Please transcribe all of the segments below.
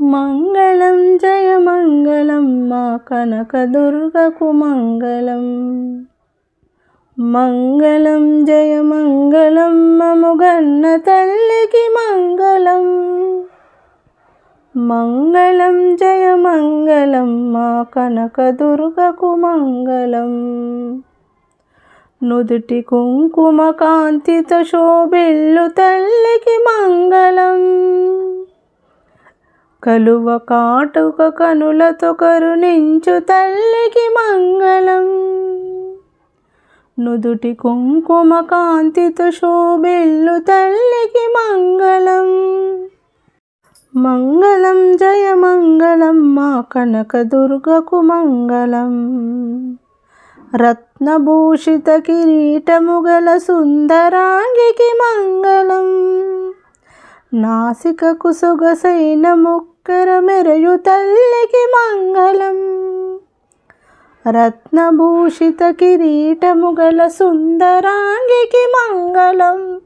మంగళం జయ మంగళం మా కనకదుర్గకు మంగళం. మంగళం జయ మంగళం మముగన్న తల్లికి మంగళం. మంగళం జయ మంగళం మా కనకదుర్గకు మంగళం. నుదుటి కుంకుమ కాంతితో శోభిల్లు తల్లికి మంగళం. కలువ కాటుక కనులతో కరుణించు తల్లికి మంగళం. నుదుటి కుంకుమ కాంతితో శోభిల్లు తల్లికి మంగళం. మంగళం జయ మంగళం మా కనకదుర్గకు మంగళం. రత్నభూషిత కిరీటము గల సుందరాంగికి మంగళం. నాసికకు సొగసైన ముక్కర మెరయు తల్లికి మంగళం. రత్నభూషిత కిరీటము గల సుందరాంగికి మంగళం.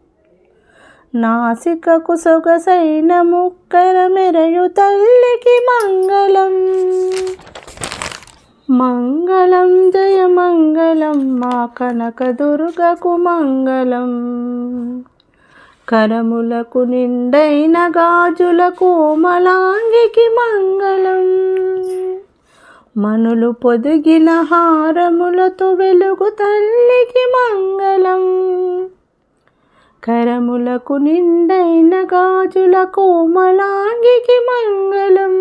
నాసికకు సొగసైన ముక్కర మెరయు తల్లికి మంగళం. మంగళం జయ మంగళం మా కనకదుర్గకు మంగళం. కరములకు నిండైన గాజుల కోమలాంగికి మంగళం. మనులు పొదిగిన హారములతో వెలుగు తల్లికి మంగళం. కరములకు నిండైన గాజుల కోమలాంగికి మంగళం.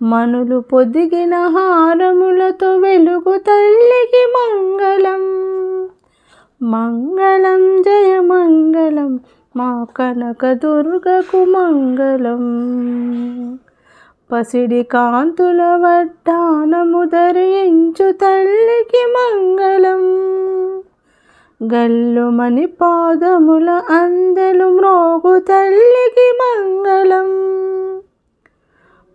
మనులు పొదిగిన హారములతో వెలుగు తల్లికి మంగళం. మంగళం జయ మంగళం మా కనకదుర్గకు మంగళం. పసిడి కాంతుల వడ్డానము ధరించు తల్లికి మంగళం. గల్లుమని పాదముల అందెలు మ్రోగు తల్లికి మంగళం.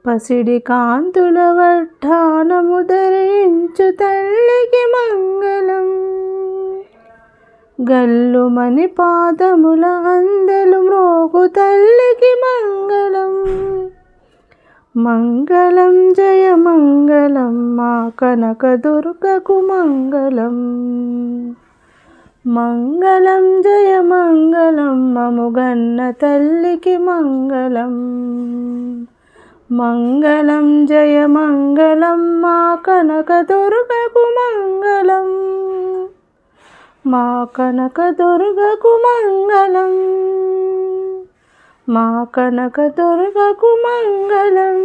పసిడి కాంతుల వడ్డానము ధరించు తల్లికి మంగళం. గల్లుమని పాదముల అందెలు మ్రోగు తల్లికి మంగళం. మంగళం జయ మంగళం మా కనకదుర్గకు మంగళం. మంగళం జయ మంగళం మముగన్న తల్లికి మంగళం. మంగళం జయ మంగళం మా కనకదుర్గకు మంగళం. మా కనకదుర్గకు మంగళం. మా కనకదుర్గకు మంగళం.